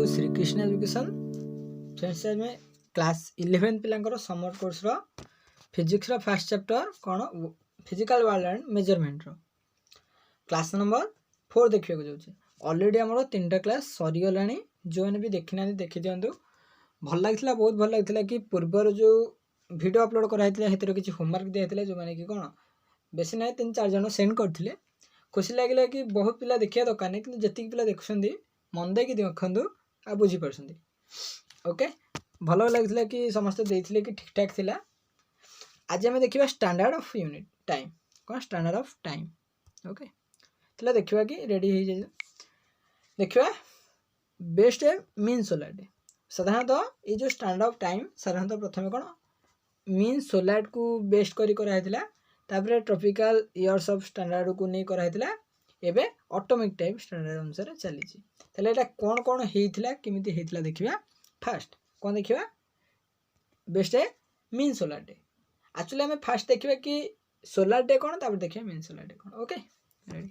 Shrikrishna education friends में class 11 पिलांकर summer course रो फिजिक्स रो फर्स्ट चैप्टर कौन फिजिकल वर्ल्ड एंड मेजरमेंट रो क्लास नंबर 4 देखिए जाऊँ ऑलरेडी आमर 3टा क्लास सरीगला जो मैंने भी देखी ना देखी दिंतु भल लगी बहुत भल लगी कि पूर्वर जो वीडियो अपलोड कराई किसी होमवर्क दिखाई जो मैंने कि कौन बेसी ना 3-4 जन सेंड करते खुशी लगे कि बहुत पिला देखा दरकार नहीं कि जी पिला देखुं मन दे देखु आ बुझीपार ओके भल लगी कि समस्त देते कि ठीक ठाक थिला। आज आम देखा स्टैंडर्ड ऑफ यूनिट टाइम कौन स्टैंडर्ड ऑफ टाइम ओके तो देखा कि रेडी हो देखा बेस्ट मीन सोलर डे साधारणतः ये जो स्टैंडर्ड ऑफ टाइम साधारणतः प्रथम कौन मीन सोलर को बेस्ट कराई ट्रॉपिकल इयर्स ऑफ स्टैंडर्ड को नहीं कराई एबे ऑटोमिक टाइम स्टैंडर्ड अनुसार चली ताले कौन कौन होता केमिति होता देखा फास्ट कौन देखा best mean solar day actually आम फास्ट देखा कि सोलर डे कौन तापर देखा मीन सोलर डे कौन ओके रेडी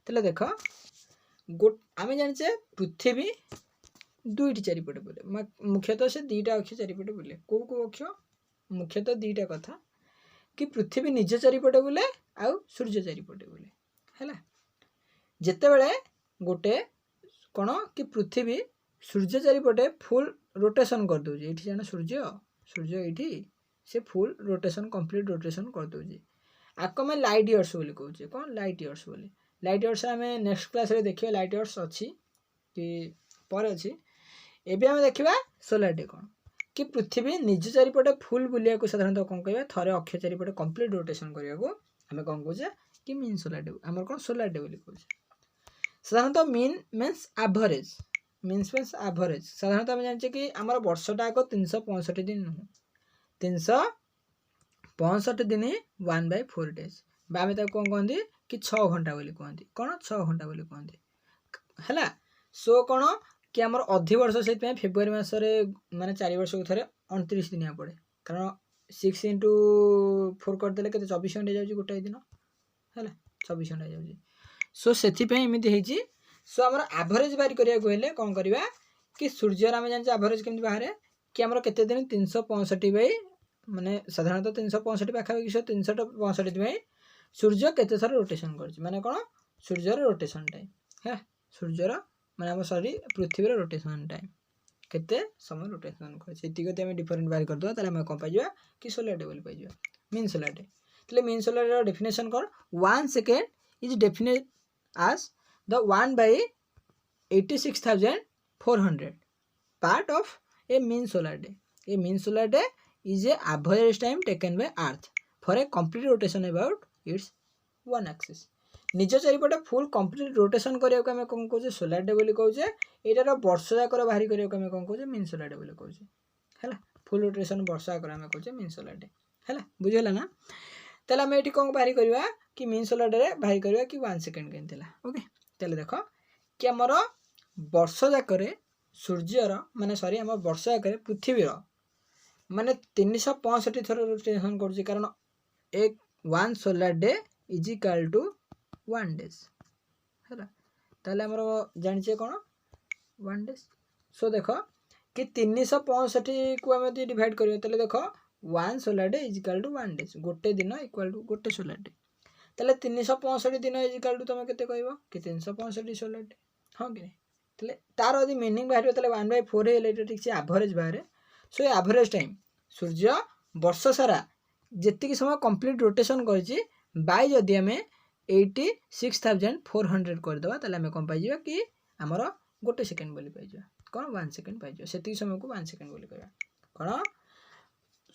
ताले देख आम जाने पृथ्वी दुईटी चारिपटे बुले मुख्यतः से दुईटा अक्ष चारिपटे बुले कौ कौ अक्ष मुख्यतः दुईटा कथा कि पृथ्वी निज चारिपटे बुले आउ सूर्य चारिपटे बुले है जिते बड़े गोटे कौन कि पृथ्वी सूर्य चारिपटे फुल रोटेशन कर दौर ये जान सूर्य सूर्य ये से फुल रोटेशन कंप्लीट रोटेशन कर दौर आपको मैं लाइट इयर्स बोली कहूँ कौन लाइट इयर्स बोली लाइट इयर्स आम नेक्स्ट क्लास रे देखिए लाइट इयर्स अच्छी कि पर अच्छी एबे आम देखा सोलर डे कौन कि पृथ्वी निज चारिपटे फुल बुलिया को साधारणतः कौन कह थरे अक्ष चारिपटे कंप्लीट रोटेशन करने को आम कौन कहे कि मीन सोलर डे आम कौन सोलर डे बोली कहूँ साधारणतः mean means average means average साधारणतः आम जाने कि आम वर्षटा आग 365 दिन नुह 365 दिन 1/4 डेज आम कौन कहते कि 6 घंटा बोली कहते कौन 6 घंटा बोली कहते है सो कौन कि आम अधिवर्ष से फेब्रुआरी मसरे माने 4 वर्ष को थे 29 दिन पड़े कारण 6 × 4 करदे के 24 घंटे जाऊँगी गोटाए दिन है 24 घंटा जाऊँगी सो से एमती सो आम एवरेज बाहर करने कौन करवा कि सूर्यर आम जाने एवरेज केमती बाहर कि आम केते दिन 365 माने साधारणतः 365 पाखापाखि 365 दिन सूर्य केते थर रोटेशन कर माने कौन सूर्यर रोटेशन टाइम है सूर्यर माने आम सॉरी पृथ्वी रोटेशन टाइम केते समय रोटेशन कर डिफरेंट बाहर करदे ताले आम कौन पाइबा कि सोलर डे बोली पाइबा मीन सोलर डे ताले मीन सोलर डेफिनेशन कौन 1 second is definite as the 1/86,400 part of a mean solar day. A mean solar day is a average time taken by Earth for a complete rotation about its one axis. निज चारिपटे full complete rotation करिया को हमें कौन कहूँ solar day बोली कहूँ एटार वर्ष जाकर बाहरी करिया को हमें कौन कहूँ मीन सोलर डे बोली कहूँ है फुल रोटेशन वर्ष जाकर हमें कहूँ मीन सोलर डे है बुझेगा ना ताले आम ये कौन बाहरी करवा कि मीन सोलर डे बाहरी करवा कि 1 सेकेंड केमती ओके ताले देख कि आमर वर्ष जाक सूर्यर माने सॉरी आम वर्ष जाक पृथ्वीर माने 365 थर रोटेशन कर कारण एक 1 solar day is equal to 1 days है ताले आमर जानिए कौन 1 डेज सो देख कि 365 को आम डिवाइड करियो ताले देख 1 solar day is equal to 1 days गोटे दिन इक्वल टू गोटे सोलर डे ताले 365 दिन इज इक्वल टू तुम केते कहबो कि 365 सोलर डे हाँ कि नहीं ताले तार यदि मीनिंग बाहर ताले 1/4 हेले ठीक से एवरेज बाहर सो एवरेज टाइम सूर्य वर्ष सारा जेतिकी समय कंप्लीट रोटेशन करछि बाय जदि आम 86,400 करदेवा ताले आम कौन पाइबा कि आमर गोटे सेकेंड बोली पाइबा कौन 1 सेकेंड पाइबा सेतिकी समय को 1 सेकेंड बोली कहबा कौन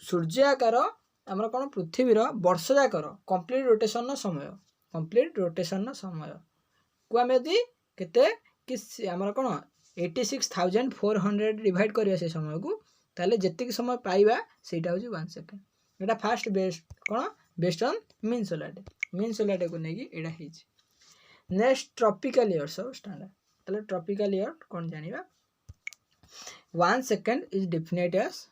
सूर्य आकार आमर कौन पृथ्वीर वर्ष जाकर कंप्लीट रोटेशन समय को आम यदि केते कि आमर कौन 86,400 डिवाइड करवा से समय को ताले जेतिक समय पाइबा सेटा होची 1 सेकेंड एटा फास्ट बेस्ट कौन based on mean solar day को नेकी एटा हिज next tropical years of standard ताले ट्रॉपिकल ईयर कौन जानिबा 1 second is definite as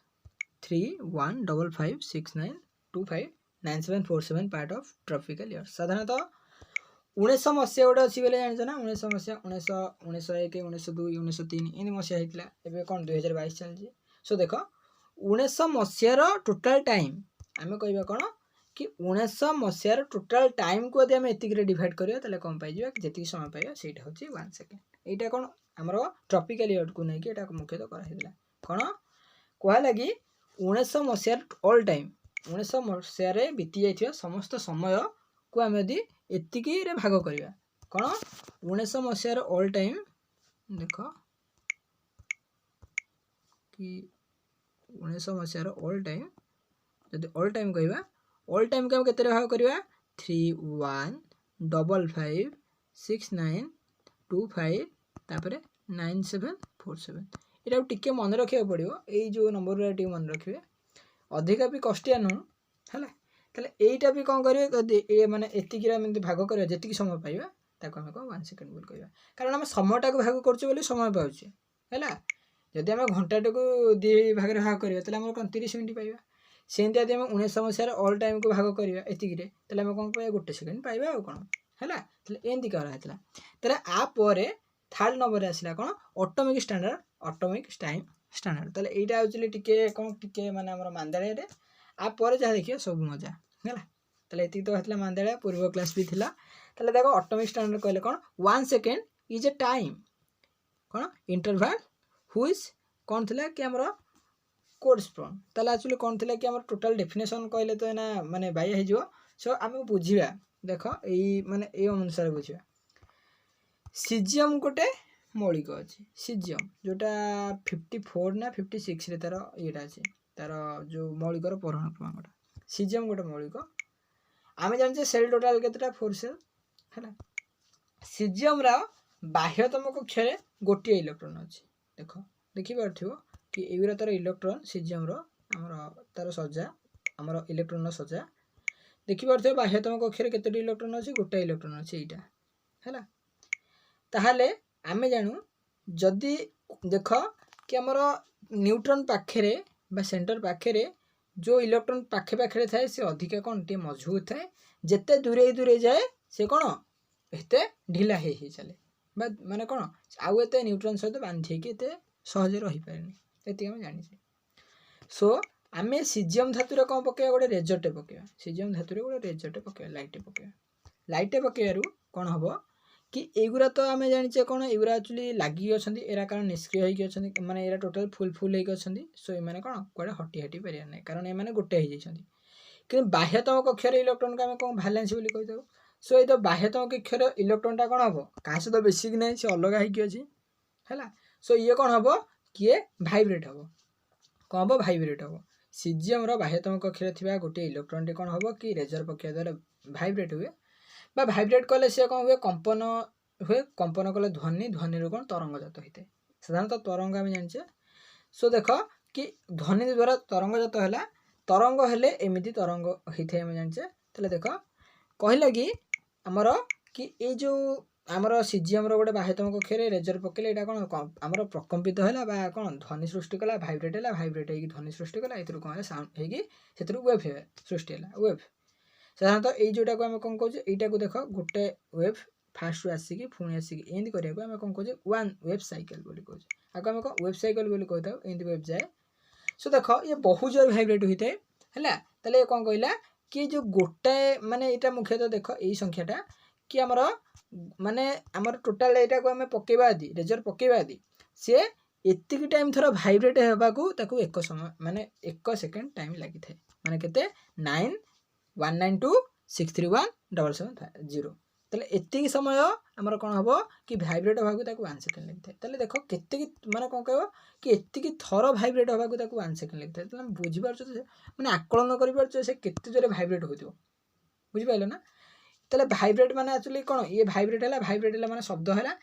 3,1,5,5,6,9,2,5,9,7,4,7 part of tropical year साधारणतः 1900 मसीहा गोटे अच्छी बोले जान ना 1900 मसीहा 1901 1902 1903 एमती मसीहा होता है कौन 2022 चलती। सो देख 1900 मसीहार टोटाल टाइम आम कह कौन कि 1900 मसीहार टोटाल टाइम को यदि आम एतिक डिवाइड करिया ताले कौन पाइबा कि जी समय पाइबा सेटा होची 1 सेकेंड। एटा कौन आमर ट्रॉपिकल इवेंट को नहीं कि एटा मुख्यतः कराइला कौन कह लगी 1900 मसीहार ऑल टाइम 1900 मसीहार बीती जाइथिबा समस्त समय को आम यदि एतिकी रे भाग करिया कौन 1900 मसीहार ऑल टाइम देख कि 1900 मसीहार ऑल टाइम जदि ऑल टाइम कहवा ऑल टाइम को केते भाग करवा 31556925 तापर 9747 एटा टिके मन रखा पड़ो यही जो नंबर टे मन रखिए अधिका भी कष्टिया नुह है ताले एटा भी कौन करेंगे माने एतिकी भाग करवा जी समय पाइबा ताको आम कौन 1 सेकेंड बोल कहवा कारण आम समयटा को भाग कर समय पाचे है जदि आम घंटाटे को 2 भाग में भाग करवा ताले कौन 30 मिनट पाइबा सेमती यदि 1900 मसीहार ऑल टाइम को भाग करवा एतिकी ताले आम कौन पाइबा 1 सेकेंड पाइबा आ कौन है एमती कराइला ताले आपर थर्ड नंबर आसला कौन ऑटोमिक टाइम स्टैंडर्ड ताले एटा एक्चुअली टिके कौन टिके माने हमर मांदाळे आपर जहाँ देखिए सब मजा है ताले एति तो होतला मांदाळे पूर्व क्लास भी थिला ताले देखो ऑटोमिक स्टैंडर्ड कहले कौन 1 सेकेंड इज ए टाइम कौन इंटरवल हुइज कौन थिला कि हमर कोर्सपॉन्ड ताले एक्चुअली कौन थिला कि हमर टोटल डेफिनेशन कहले तो ना माने बाया हे जो सो आम बुझिबा देखो एई माने ए अनुसार बुझिबा सीजियम गोटे मौलिक अच्छी सीजियम जोटा 54 ना 56 रे तार येटा अच्छे तार जो मौलिकर परिमाण क्रमांकटा सीजियम गोटे मौलिक आम जाने सेल टोटाल केतेटा 4 सेल है सीजियम रा बाह्यतम कक्ष रे गोटे इलेक्ट्रॉन अच्छी देख देखिपार कि एगुरा तार इलेक्ट्रॉन सीजियम रो हमर तार सजा हमर इलेक्ट्रॉन सजा देखिपार बाह्यतम कक्ष रे केतेटी इलेक्ट्रॉन अच्छी गोटे इलेक्ट्रॉन अच्छी एटा है ताहले आमे जानू जदि देख कि हमर न्यूट्रॉन पाखे बा सेंटर पाखे जो इलेक्ट्रॉन पाखे पाखे थाए से अधिका कौन टे मजबूत थाए जिते दूरे दूरे जाए से कौन एते ढिला हे चले बा माने कौन आउ एते न्यूट्रॉन सहित बांधी कि एते सहज रही पारेनी एति हम जानि सो आमे सीजियम धातुरे कौन पकेवा गोटे रेजरटे पकेवा सीजियम धातुरे गोटे रेजरटे पकेवा लाइटे पकेवारु कौन हबो कि एगुरा तो आम जाने कौन एगुरा एक्चुअली लगी अच्छा एरा कारण निष्क्रिय होती माने एरा टोटल फुल होती सो ये कौन कड़े हटी हटी पारे ना कारण ये गोटे हो जाती कि बाह्यतम कक्षर इलेक्ट्रॉन को आम कौन भालेंस बोली कही सो ये बाह्यतम कक्षर इलेक्ट्रॉनटा कौन हम क्या सहित बेसिक ना सी अलग होगी है सो ये कौन हम किए भाइब्रेट हम कौन हम भाइब्रेट हम सीजियम बाह्यतम कक्षर थी गोटे इलेक्ट्रॉन कौन हम कि रेजर पक्षिया द्वारा भाइब्रेट हुए बा भाइब्रेट कले सी कौन हुए कंपन कले ध्वनि ध्वनि कौन तरंग जात होता है साधारणतः तरंग आम जाने सो देख कि ध्वनि द्वारा तरंग जात है तरंग हेले एमती तरंग होता है आम जाने तेल देख कहला कि आमर कि ये जो आमर सीजियम गोटे बाह्यतम कक्षे रेजर पकेले यहाँ कौन आमर प्रकम्पित है कौन ध्वनि सृष्टि कला भाइब्रेट है ध्वनि सृष्टि कला ये कौन साउंड होगी वेव सृष्टि है वेव साधारणतः ये जोटा को आम कौन कहे यहाँ को देख गोटे वेव फास्ट आसिक पुणी आसिक एमती करने आम कौन कहे 1 वेव साइकेल बोली कहे आगे आम कौन वेब साइकेल बोली कही था एमती वेव जाए सो देख ये बहुत जोर भाइब्रेट होता है ताले कौन कहला कि जो गोटाए माने यहाँ मुख्यतः देख यही संख्याटा कि आमर माने आमर टोटाल यहाँ को आम पकेबा आदि रेजर पकेबा आदि सी एतिक टाइम थर भाइब्रेट होगा एक समय माने 1 सेकेंड टाइम लगी था माने केते 9192631770 ताले एतिक समय आमर कौन हम कि भाइब्रेट होगा 1 सेकेंड लगी था देख केते माने कौन कह कि एतिक थर भाइब्रेट होगा 1 सेकेंड लगी था बुझीपार मैंने आकलन कर से केते जोरे भाइब्रेट हो बुझिपाल ना ताले भाइब्रेट माने एक्चुअली कौन ये भाइब्रेट है माने शब्द है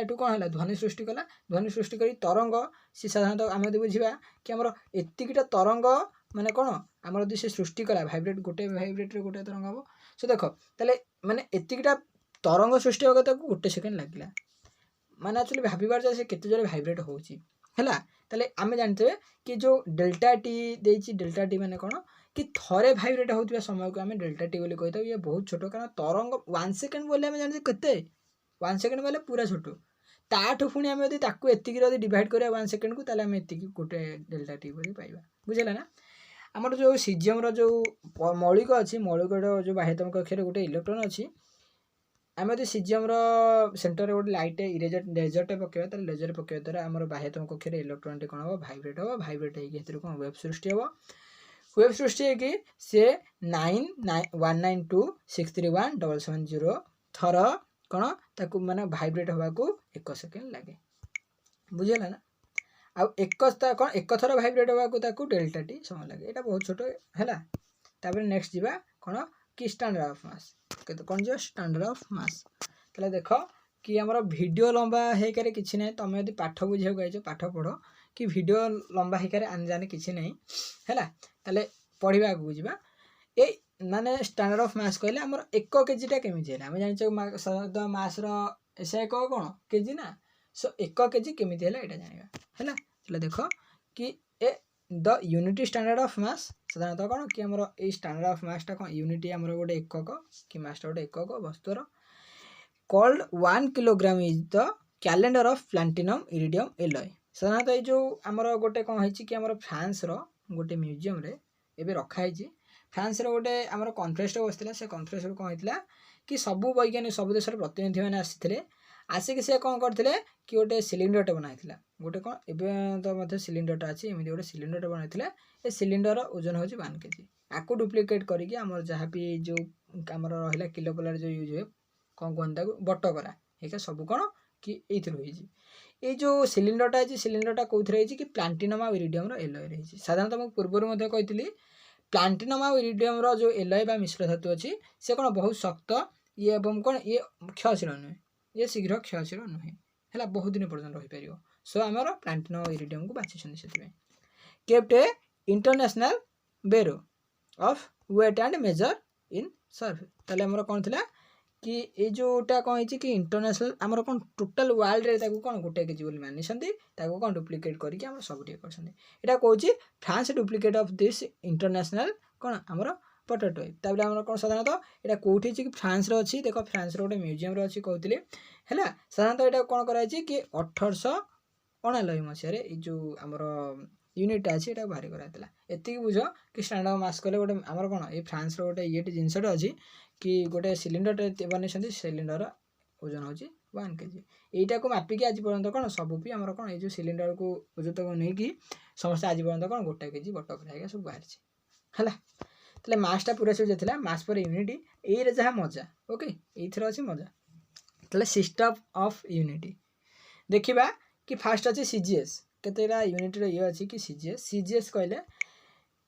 एटू कौन है ध्वनि सृष्टि कला ध्वनि सृष्टि करी तरंग सी साधारणतः आम बुझा कि आमर एतिकटा तरंग माने कौन आमर यदि से सृष्टि कला भाइब्रेट गोटे भाइब्रेट गोटे तरंग हम सो देख ताले माने एतिकटा तरंग सृष्टि होगा 1 सेकेंड लगे माने एक्चुअली भाविबार से केते जोरे भाइब्रेट होची हैला ताले आमे जानते कि जो डेल्टा टी देछि डेल्टा टी माने कौन कि थरे भाइब्रेट होता समय को आम डेल्टा टी बोली कही ये बहुत छोट कारण तरंग 1 सेकेंड बोले आम जाने के 1 सेकेंड बोले पूरा छोट ताठू पुणी आम यदि डिवाइड करा 1 सेकेंड को ताले आम एति गोटे डेल्टा टी बोली पाइबा बुझेगा ना आमर जो सीजियम जो मौलिक अच्छी मौलिक जो बाह्यतम कक्षर गोटे इलेक्ट्रोन अच्छी आम यदि सीजियम सेंटर गोटे लाइट इरेजर लेजरटे पकेबा ताले लेजर पकेबा द्वारा आम बाह्यतम कक्षर इलेक्ट्रोन टी कौन हम भाइब्रेट हम भाइब्रेट होकर कौन वेब सृष्टि हम वेब सृष्टि होगी सी 9192631770 थर कौन ताकू माने भाइब्रेट हवा को 1 सेकेंड लगे बुझेगा ना आउ एक थर भाइब्रेट हवा को ताकू डेल्टा टी समय लगे यहाँ बहुत छोट है नेक्स्ट जीवा कौन कि स्टैंडर्ड ऑफ मास केते कौन जो स्टैंडर्ड ऑफ मास तले देख कि आमर वीडियो लंबा होकर किसी ना तुम यदि पाठ बुझे गई पाठ पढ़ कि वीडियो लंबा होकर आने किसी ना है ताले पढ़ा आगे बुझा ये माने स्टैंडर्ड ऑफ मास कहले आमर 1 केजीटा केमी है आम जान मास एक कौन केजी ना सो 1 केजी केमी है यहाँ जाना है देख कि a the unity standard of mass साधारणतः कौन कि आमर ये स्टैंडर्ड ऑफ मासटा कौन यूनिटी आमर गोटे एकक कि मासटा गोटे एकक वस्तुर called 1 kilogram is the cylinder of platinum iridium alloy साधारणतः ये जो आमर गोटे कौन है कि आमर फ्रांस रो गोटे म्यूजियम रे एबे रखा है फ्रांस रो गोटे आमर कॉन्फ्रेंस बसला से कॉन्फ्रेंस कौन होता कि सबू वैज्ञानिक सब देश प्रतिनिधि मैंने आसी आसिक सी कौन करते कि गोटे सिलिंडरटे बनाई गोटे कौन एवं तो मतलब सिलिंडरटा अच्छी एमती गोटे सिलिंडरटे बनाई ए सिलिंडर ओजन हूँ 1 केजी आपको डुप्लिकेट करके आमर जहाँ भी जो आमर रहा किलो पोलार जो यूज हुए कौन कहता बटकरा ये सब कौन कि ये जो सिलिंडरटा है सिलिंडरटा कौन कि प्लाटिनम आ इरिडियम एलॉय रही साधारणतः मुझे पूर्वर कही प्लाटिनम आ इरिडियम जो एलॉय बा मिश्र धातु अच्छी से कौन बहुत शक्त ये एवं कौन ये क्षयशील नुहे ये शीघ्र क्षयशील नुहे है बहुत दिन पर्यटन रहीपर सो आमर प्लाटिनम आ इरिडियम को बाछी से kept a international bureau of weight and measure in Sevres ताले आमर कौन थी कि ये जोटा कौन है कि इंटरनेशनल आमर कौन टोटल वर्ल्ड रे ताको कौन गोटे केजी बोली मानी ताको कौन डुप्लिकेट करके आमर सब टे करछन्ती एटा कहूची France duplicate of this international कौन आमर पोटैटो तापर आमर कौन साधारणतः एटा कोठी कि फ्रांस रो अछि देखो फ्रांस रो गोटे म्यूजियम रो अछि कहउतली हैला साधारणतः एटा कौन कराई कि 1899 मसिया जो आमर यूनिट अच्छी ये बाहर कराला एति बुझ कि स्टैंडर्ड मास कले गोटे आमर कौन ये फ्रांस रो गोटे ये जिनसटा अच्छी कि गोटे सिलिंडर बन सिलिंडर ओजन हूँ 1 केजी यहीटा को मापिक आज पर्यटन कौन सब भी आमर कौन ये सिलिंडर को ओजन को नहीं समस्त आज पर्यटन कौन 1 केजी बटक सब बाहर है मासटा पूरा सब था मास पर यूनिटी ये जहाँ मजा ओके ये अच्छी मजा ताले सिस्टम ऑफ यूनिटी देखा कि फास्ट अच्छे सीजीएस केतेटा यूनिट ये अच्छी कि सीजीएस कहले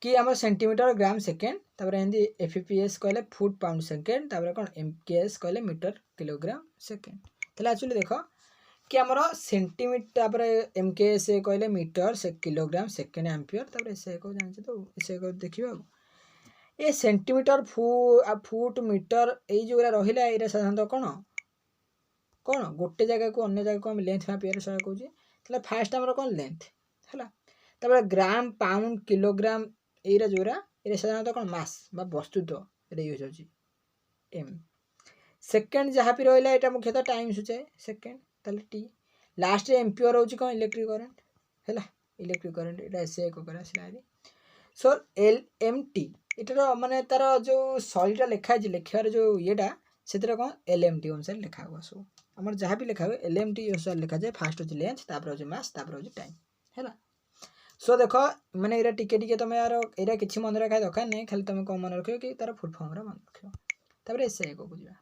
कि आम सेंटीमीटर ग्राम सेकेंड तापर एमती एफपीएस कहले फुट पाउंड सेकेंड तापर कौन एमकेएस कहले मीटर किलोग्राम सेकेंड ताले एक्चुअली देख कि आमर सेंटीमीटर तापर एमकेएस कहले मीटर से किलोग्राम सेकेंड एम्पियर तापर एसआई को जानते तो एसआई को देखिबा ये सेंटीमीटर फुट मीटर ये जो रहा ये साधारणतः कौन कौन गोटे जगह को अन्य जगह को हम लेंथ मापिबार सहायक होची फास्ट आमर कौन लेंथ है ग्राम पाउंड किलोग्राम ये जोरा ये साधारणतः कौन मास वस्तुत्व यूज हो एम सेकेंड जहाँ भी रहा यहाँ मुख्यतः टाइम सूचाए सेकेंड ताले टी लास्ट एम्पियर हूँ कौन इलेक्ट्रिक करेंट है इलेक्ट्रिक करेंट ये एसआई को आसला सो LMT इटार माने तार जो शैलीटा लिखाई लिखार जो येटा से कौन LMT अनुसार लिखा हुआ सब आम जहाँ भी लिखा हुए LMT अनुसार लिखा जाए फास्ट हूँ लेंथ तापर हूँ मास तापर हूँ टाइम है सो देख मैंने ये टिके तुम यार ये किसी मन रखा दरकार नहीं खाली तुम कौन मन रख कि तार फुल फॉर्म मन रख एसआई एक को जा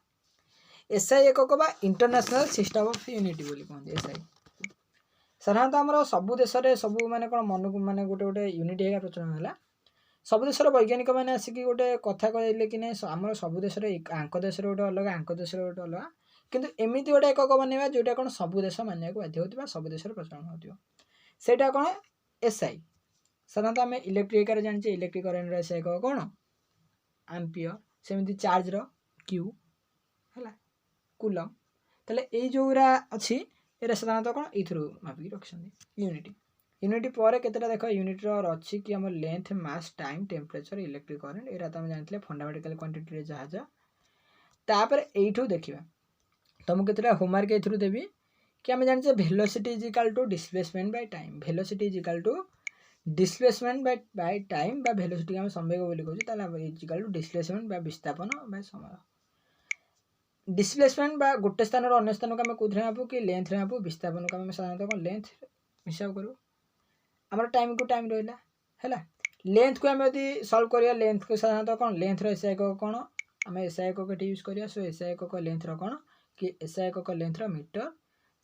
एसआई एक इंटरनेशनल सिस्टम ऑफ यूनिटी बोली कहते एसआई साधारणतः आम सब देश सब माने कौन मन को माने गोटे गोटे यूनिट है प्रचलन है सब देशर वैज्ञानिक मैंने आसिक गोटे कथा कहले कि नहीं आम सब देश आंक देश गोटे अलग आंक देश गोटे अलग किंतु एमती गोटे एकक बनवा जोटा कौन सब देश मानने को बाध्य होता सब देश प्रचलन होटा कौन एसआई साधारणतः आम इलेक्ट्रिक जाने इलेक्ट्रिक करेन्ट एसआई एकक कौन एम्पियर सेमती चार्ज क्यू है कूलम ताले ये जोरा अच्छी ये साधारणतः कौन ये मापिक रखिंट यूनिटी यूनिट पर केतेटा देख यूनिट अच्छी कि आम length mass time temperature electric current era तो जानते फंडामेंटाल क्वांटिटी जहाँ जहाँ तापर यू देखा तुमको केतेटा होमवर्क ये देवी कि आम जाने velocity is equal to displacement by time velocity is equal to displacement by time बा वेलोसिटी आम संवेग बोली कहूँ इज इक्वल टू डिस्प्लेसमेंट बा विस्थापन बाय समय डिस्प्लेसमेंट बा गोटे स्थान अन्य स्थान को आम कौन भावू कि लेंथ भावू विस्थापन को आम साधारणतः लेंथ हिसाब करूँ आमर टाइम को टाइम रहा है लेंथ को आम यदि सल्व करिया लेंथ को साधारणतः कौन लेंथ एसआई एकक कौन आम एसआई एकक यूज करिया सो एसआई एकक लेंथ कौन कि एसआई एकक लेंथ मीटर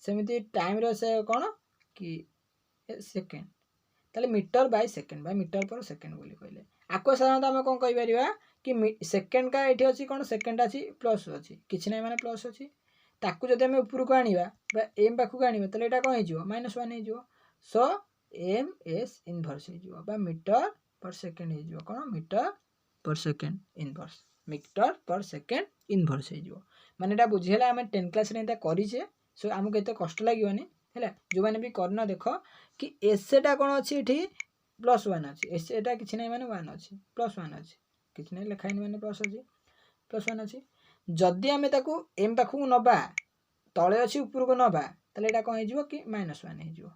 सेमती टाइम एसआई कौन कि सेकेंड ताले मीटर बाय मीटर पर सेकेंड बोली कहले आको साधारणतः आम कौन कहीपर कि सेकेंड का ये अच्छी कौन सेकेंड अच्छी प्लस अच्छी किसी ना माने प्लस अच्छी ताकू जब आम ऊपर को आनिबा एम पाखक आनिबा ताले एटा कौन हो -1 हो सो एम एस इनवर्स हो मीटर पर सेकेंड हो कौन मीटर पर सेकेंड इनवर्स मीटर पर सेकेंड इनवर्स हो माने एटा बुझेला आम 10 क्लास रे करिचे सो आमको एत कष्ट लगे है जो मैंने भी करना देख कि एसएटा कौन अच्छी ये +1 अच्छी एसएटा किसी ना माने 1 अच्छी +1 अच्छी किसी ना लिखाई मैंने +1 अच्छी जदि आम एम पाखक नवा तले अच्छी ऊपर को नवा ताले एटा कौन हो कि -1 हो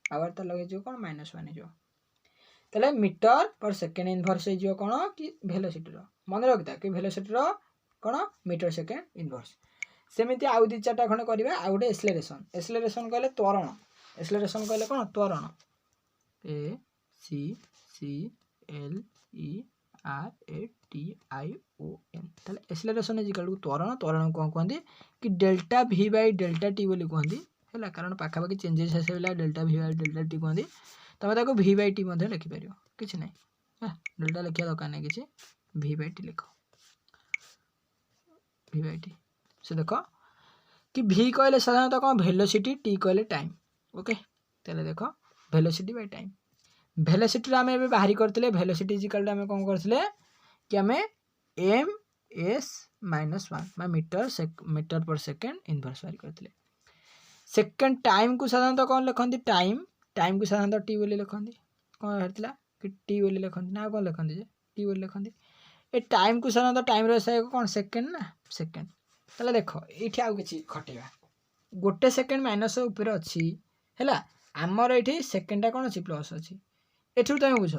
पावर तो लगे कौन -1 हो ताले मीटर पर सेकेंड इनवर्स हो कौन कि वेलोसिटी मन रखता कि वेलोसिटी कौन मीटर सेकेंड इनवर्स सेमती आउ 2-4टा खंड करवा आउ गोटे एसलेरेशन कहले त्वरण एसलेरेशन कहले कौन त्वरण ACCLERATION ताले एसलेरेशन इज इक्वल टू त्वरण त्वरण कौन कहते कि delta V by delta T बोली कहते है कारण पाखापाखि चेंजेस आसला delta V by delta T कहते तुम V बाय टी लिखिपर कि ना डेल्टा लिखा दरकार नहीं कि V बाय टी लिख V बाय टी से देख कि V कहले साधारणतः कौन वेलोसिटी टी कहले टाइम ओके ताले देख वेलोसिटी बाय टाइम वेलोसिटी आम ए बाहरी करते वेलोसिटी इजिकल आम कौन करते कि आम एम एस -1 मीटर पर सेकेंड इनवर्स बाहरी करते सेकेंड टाइम को साधारणतः कौन लिखती टाइम को साधारणतः टी बोली लिखती कौन बाहर कि टी बोली लिखती ना कौन लिखती टी बोली लिखती ए टाइम को साधारणतः टाइम रहा कौन सेकेंड ना सेकेंड ताले देख ये आउ कि खटेगा गोटे सेकेंड माइनस ऊपर अच्छी है आमर ये सेकेंडटा कौन अच्छी प्लस अच्छी एठू तुम बुझ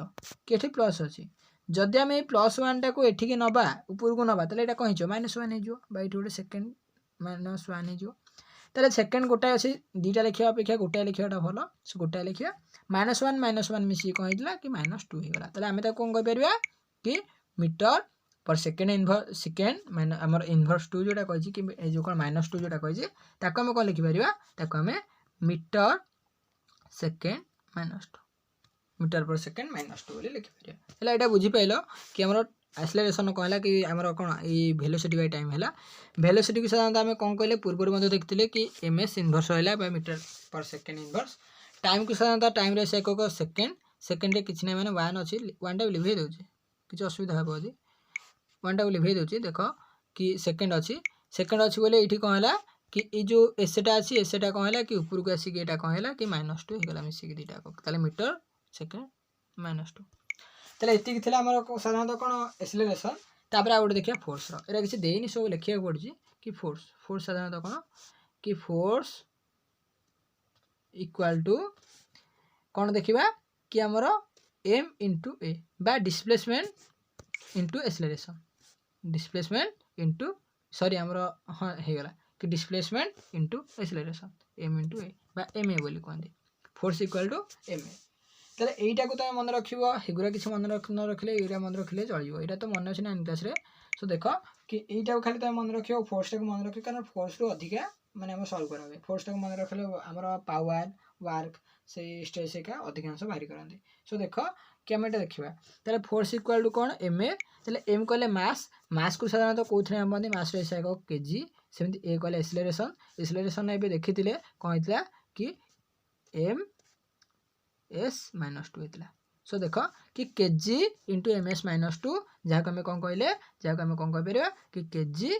कि ये प्लस अच्छी जदि आम +1 टाक एठिक नवा ऊपर को नवा ताले कौन हो -1 हो गोटे सेकेंड -1 हो ताले सेकेंड गोटाए अच्छी 2टा लिखा अपेक्षा गोटाए लिखाटा भल से गोटाए लिखा -1 मिसी कौन होता कि -2 होगा ताले आम कौन कहीपर कि मीटर पर सेकेंड इनवर्स सेकेंड आमर इनवर्स 2 जोटा कही कि जो कौन -2 जोटा कही आम कौन लिखिपर आम मीटर सेकेंड -2 मीटर पर सेकेंड -2 बोली लिखिपर है यहाँ बुझीपाल कि आमर एक्सेलरेशन कहला कि आमर कौन ये वेलोसिटी बाय टाइम है वेलोसिटी को साधारणतः आम कौन कहले पूर्व देखते कि एमएस इनवर्स रहा मीटर पर सेकेंड इनवर्स टाइम को साधारणतः टाइम रहा एकक सेकेंड सेकेंड किसी ना मैंने 1 अच्छी 1 टाइम लिभे दूसरी किसी असुविधा हे जी 1 टाइम लिभे दूसरी देख कि सेकेंड अच्छी बोले ये कौन है कि ये जो एसटा अच्छी एसटा कौन है कि ऊपर को आसिक यहाँ कौन है कि -2 होगा मिसिक 2टा ताले मीटर सेकेंड -2 ताले ये थी आम साधारणतः कौन एक्सेलरेशन तापर आ गए देखिए फोर्स एरा किसी देनी सब लिखा पड़ी कि फोर्स साधारणतः कौन कि फोर्स इक्वल टू कौन देखा कि आमर एम इंटू ए बा displacement into acceleration displacement into sorry आमर हाँ होगा कि displacement into acceleration M into A बा एम ए बोली कहते force equal to M A ताले एटा को तुम मन रख एगुरा किसी मन न रखिले यूरिया मन रखिले चलो यहाँ तो मन अच्छे 9 क्लास सो देख कि यहाँ खाली तुम मन रख फोर्स टाक मन रख कारण फोर्स रु अधिका माने हम सल्व करा फोर्स टाक मन रखले आमर पावर वर्क से स्ट्रेस एका अधिकांश बाहरी करते सो देख कि आम यहाँ देखा ताले फोर्स इक्वल टू कौन एम ए ताले एम कहले मास को साधारणतः कौन आमती मास रहा एक केजी सेमती ए कहले एक्सेलरेशन ए देखी कौन होता कि एम एस -2 होता सो देख कि केजी इंटू एम एस -2 जहाँ आम कौन कहले जहाँ आम कौन कहीपर कि केजी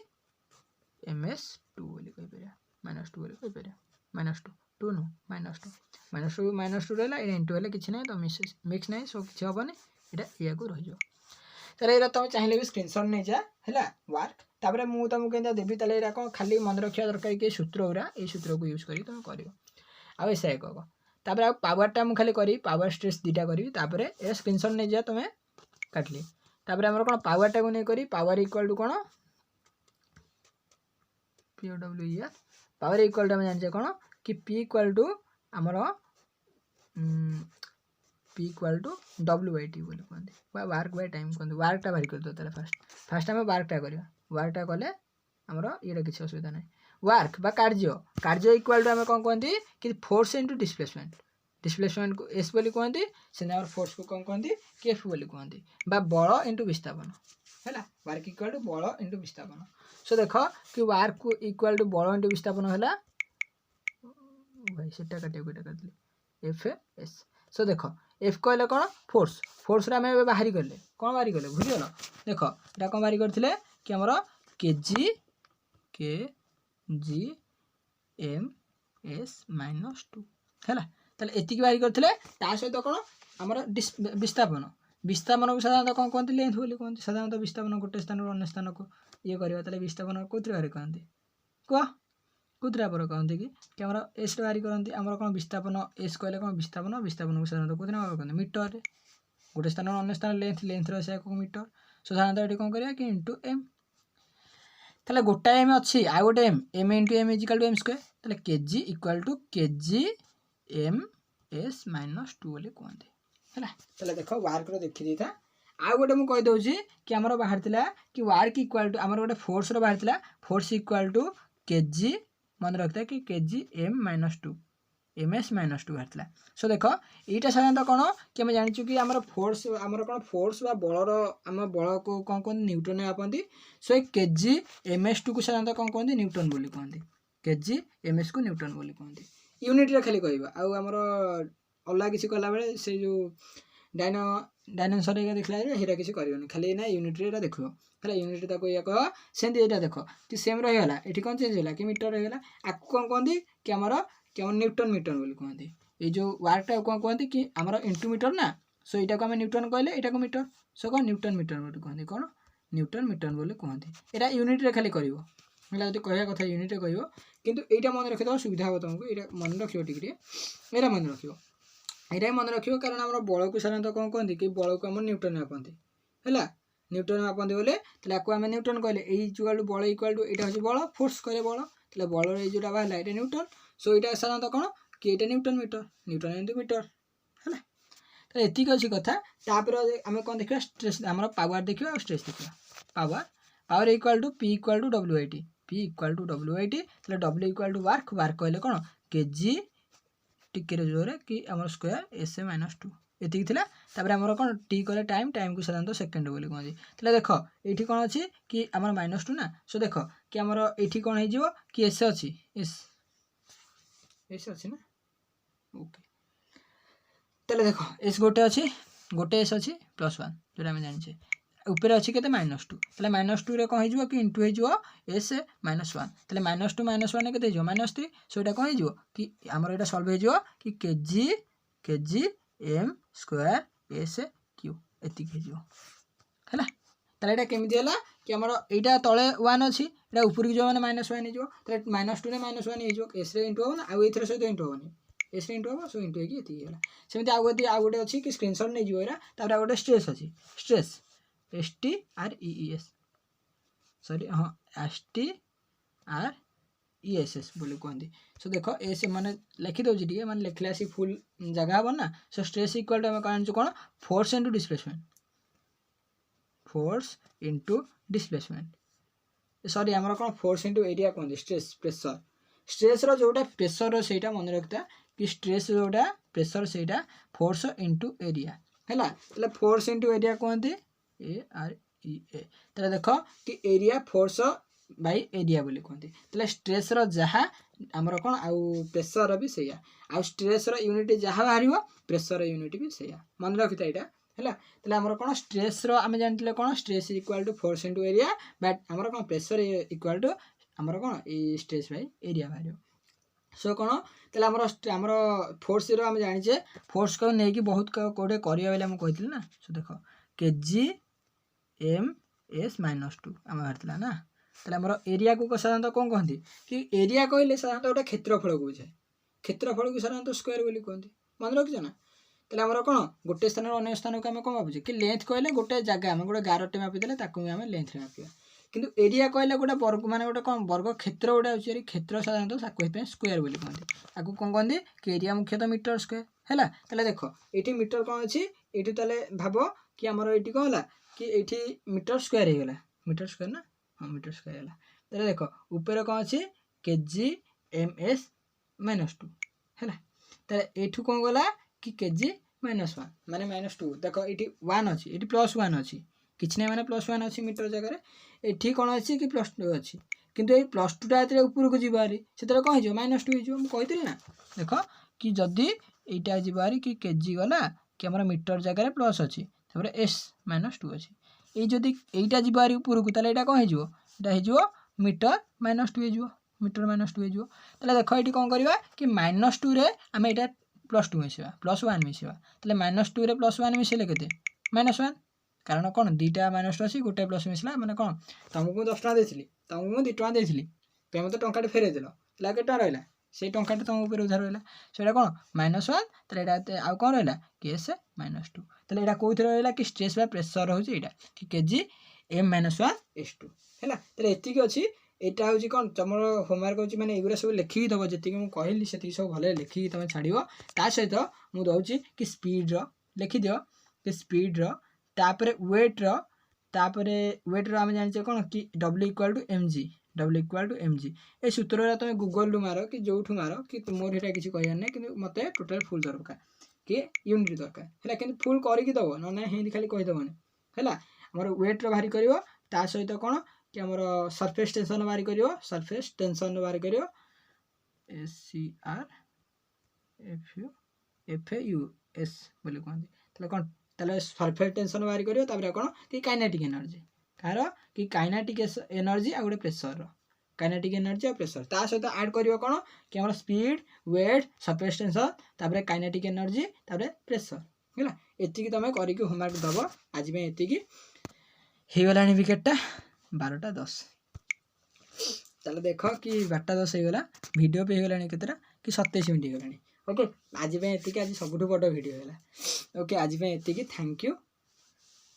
एम एस 2 बोली कहीपर -2 बोली कहीपर -2 टू नु -2 रहा ये इंटू हेल्ले कि ना तो मिक्स ना सो कि हेनी ये को रही ताले ये तुम चाहिए भी स्क्रीनशॉट नहीं जा है वर्क तापर मुझे तुमको क्या देवी ताले ये कौन खाली मन रखा दरकार कि सूत्र गुरा ये सूत्र को यूज कर तुम कर ऐसा एक तापर आ पावरटा मुझे खाली करी पावर स्ट्रेस दुटा करी तापर ये स्क्रीनशॉट नहीं जा तुम्हें काटली तापर आमर कौन पावरटा को नहीं करी पावर इक्वल टू कौन POW पावर इक्वल टू आम जाने कौन कि P इक्वल टू आमर P इक्वल टू WT बोली कहते वर्क बाय टाइम कहते वर्कटा बाहर कर दो फास्ट आम वर्कटा करवा वर्कटा कले आमर ये किसी असुविधा ना वर्क बा कार्य इक्वल टू आम कौन कहते कि फोर्स इंटू डिस्प्लेसमेंट को एस बोली कहते से फोर्स को कौन कहते कि एफ बोली कहते बा बल इंटू विस्थापन है वर्क इक्वल टू बल इंटू विस्थापन सो देख कि वर्क को इक्वल टू बल इंटू विस्थापन है भाई सेटा काटे एफ एस सो देख एफ कहले कौन फोर्स आम बाहरी कले कौन बाहरी कले बुझीगल देख यहाँ कौन बाहरी करते कि आमर केजी एम एस -2 है एतिक बाहरी करते सहित कौन आमर विस्थापन को साधारणतः कौन कहते लेंथ बोली कहते साधारणतः विस्थापन गोटे स्थान अन्य स्थान को ये करवा विस्थापन कौन बाहरी कहते कह कौतरा पर कहते कि आम एस बाहरी करती आम कौन विस्थापन एस कहले कौन विस्थापन को साधारणतः कौन कहते मीटर गोटे स्थान अन्य स्थान लेंथ रहा मीटर सो साधारणतः ये कौन करा कि इंटू एम ताले गोटा एम अच्छी आ गोटे M into M equal to M square ताले KG equal to KG M S -2 बोली कहते है ताले देख वर्क देखी था आ गोटे मुझे कहीदे कि आमर बाहर कि वर्क इक्वल टू आमर गोटे फोर्स बाहर फोर्स इक्वल टू केजी मन रखता कि केजी एम -2 एम एस -2 बाहर सो देख यहाँ साधारणतः कौन कि आम जाचु कि आमर फोर्स आमर कौन फोर्स बलर आम बल को कौन कहते न्यूटन आपंती सो ये केजी एम एस 2 को साधारणतः कौन कहते न्यूटन बोली कहते केजी एम एस को न्यूटन बोली कहते यूनिट खाली कह आमर अलग किसी कला बेले से जो डायनासोर देखला हेरा किसी कर खाली ना यूनिट देख है यूनिट ये कह सेमती यहाँ देख कि सेम रहीगला ये कौन चेंज है कि मीटर रहीगला आपको कौन कहते कि आमर क्या न्यूटन मीटर बोली कहते ये जो वर्कटा कौन कहते कि आमर इंटू मीटर ना सो यहाँ को आम न्यूटन कहले यहाँ को मीटर सो कौन न्यूटन मीटर बोली कहते कौन न्यूटन मीटर बोली कहते यहाँ यूनिट खाली कर कह कथा यूनिट कह कितु यहाँ मन रखिद सुविधा हम तुमको ये मन रख ये मन रख ये मन रख कारण आम बल को साधारणतः कौन कहते कि बल को आम न्यूटन मापती है न्यूटन मापती बोले आपको आम न्यूटन कहले इक्वल टू बल इक्वल टू यहाँ हूँ बल फोर्स कहले बल बल जोटा बाहर ये न्यूटन सो यहाँ साधारणतः कौन कि ये न्यूटन इंटू मीटर है तो ये अच्छी कथा तापर आम कौन देखा स्ट्रेस आम पावर देखा और स्ट्रेस देखा power equal to P equal to WIT P equal to WIT W equal to work कहले कौन केजी टिके जोरे कि आम स्क्वायर एस -2 ये तापर आम कौन टी कले टाइम को साधारणतः सेकेंड बोली कहते देख ये कौन अच्छी कि आम -2 ना सो देख कि आमर ये कौन हो कि एस अच्छी एस अच्छी ना ओके ताले देख एस गोटे एस अच्छी +1 जो आम जाने ऊपर अच्छी के -2 ताले -2 कौन हो कि इंटू हो एस -1 ताले -2 -1 के -3 सो यहाँ कौन हो कि आमर यहाँ सल्व हो कि केजी एम स्क्वायर एस क्यू एतिक है ताले केमी है कि आमर यहाँ तले 1 अच्छी यहाँ ऊपर जो मैंने -1 हो -2 -1 हो एस इंटू हम आउ ये सहित इंटू हेनी एस इंटू हम सो इंटू है सेमती आउ गोटे अच्छी कि स्क्रीनशॉट नहीं जो यहाँ गोटे स्ट्रेस अच्छी स्ट्रेस STREES सॉरी हाँ STRESS बोली कहते सो देख एस मैंने लिखिदे मैंने लिखले आसी फुल जगह हम ना सो स्ट्रेस इक्वल टू आम कौन फोर्स इंटू डिस्प्लेसमेंट सॉरी आमर कौन फोर्स इंटू एरिया कहते स्ट्रेस प्रेसर जोटा प्रेसर से मन रखता कि स्ट्रेस जोटा प्रेसर से फोर्स इंटू एरिया है फोर्स इंटू एरिया कहते AREA ताले देख कि एरिया फोर्स बाय एरिया बोली कहते ताले स्ट्रेस जहाँ आमर कौन आउ प्रेसर भी सैया आउ स्ट्रेस यूनिट जहाँ बाहर प्रेसर यूनिट भी सैया मन रखी था यहाँ है आमर कौन स्ट्रेस आम जानते कौन stress equal to force into area but आमर कौन प्रेसर इक्वल टू आमर कौन स्ट्रेस बाय एरिया बाहर सो कौन तेल आमर फोर्स रो आम जाने फोर्स को लेकिन बहुत कौटे करें कही ना। सो देख केजी एम एस -2 आम बाहर ना। तेल एरिया को साधारणतः कौन कहती कि एरिया कहले साधारणतः गोटे क्षेत्रफल को बुझाए। क्षेत्रफल को साधारणतः स्क्वायर बोली कहते मन रखिछ ना। तेल आमर कौन गोटे स्थान अन्य स्थान को आम कौन भावुचे कि लेंथ कहले गोटे जगह आम गोटे गारटे मापिदेले आम लेंथ मापिया। किंतु एरिया कहले गोटे वर्ग माने गोटे कौन वर्ग क्षेत्र गोटे अच्छे क्षेत्र साधारणतः स्क्वायर बोली कहते। आपको कौन कहते कि एरिया मुख्यतः मीटर स्क्वायर है। तेल देख ये मीटर कौन अच्छी ये तेल भाव कि आमर ये कौन है कि ये मीटर स्क्वायर हो गला मीटर स्क्वायर ना। हाँ मीटर स्क्वायर है। तेल देख ऊपर कौन अच्छी केजी एम एस -2 है। तेल ये कौन गला कि केजी -1 माने -2 देख ये 1 अच्छी ये +1 अच्छी किसी ना मैंने +1 अच्छी मीटर जगह ये कौन अच्छी कि +2 अच्छी किंतु ये +2टा जो ऊपर को जीवारी से कौन हो -2 हो मुझे ना। देख कि जदि यहाँ जीवारी कि केजी गला कि आम मीटर जगह प्लस अच्छी एस -2 अच्छी ये जदि यहाँ जीवारी ऊपर को ताले कौन हो मीटर -2 हो मीटर -2 हो। देख ये कौन करवा कि -2 रे आम यहाँ +2 मिसवा +1 मिसवा तेल -2 रे +1 मिसेले के -1 कारण कौन दुईटा -2 अच्छी गोटे प्लस मिसला मैंने कौन तुमको 10 टଙ୍କା देती तुमको मुझे 2 टଙ୍କା देती तुम मत टाँटे फेरई देल तेल के टଙ୍କା रहा से टाँटा तुम ऊपर उधार रहा से कौन -1 तेल आउ कौन रहा कि एस -2 तेल यहाँ कौन रहा कि स्ट्रेस बा प्रेसर हूँ यहाँ कि केजी एम -1/s2 है। तेल एतिक अच्छी यहाँ हूँ कौन तुम होमवर्क होची मैंने एगुरा सब लिखिकी दब जी मुझे कहली से सब भले लिखिकी तुम छाड़ ता सहित मुझे दूसरी कि स्पीड लिखिद कि स्पीड तापर वेट रो आम जाने कौन कि W = mg W = mg ये सूत्र तुम गूगल रु मार कि जो मार कि मोर यहाँ किसी कहार ना कि मत टोटाल फुल दरकार कि यूनिट दरकार है कि फुल करके दब ना हिंदी खाली कहीदेवनी है। आमर वेट रो बाहरी कर ता सहित कौन कि आमर सरफेस टेंशन बाहरी कर सरफेस टेंशन बाहरी कर SCRFUS बोली कहते कौन तेल सरफेस टेंशन बाहरी कर कौन कि काइनेटिक एनर्जी कार कि काइनेटिक एनर्जी आ गोटे प्रेसर काइनेटिक एनर्जी और प्रेसर ता सहित ऐड कर कौन कि आम स्पीड वेट सरफेस टेंशन तापर काइनेटिक एनर्जी तापर प्रेसर है। एतिक तुम करके होमवर्क दब आज एतिक होगला विकेटा 12:10 तेल देख कि 12:10 होगला वीडियो पे होगला केतटा कि 27 मिनट होगला। ओके आज एतिक आज सब बड़ वीडियो है। ओके आज एतिक थैंक यू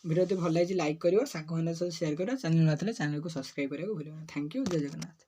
वीडियो तो भल लगी लाइक करो सांग मैंने सब शेयर करो चैनल ना चैनल को सब्सक्राइब करने को भूल। थैंक यू जय जगन्नाथ।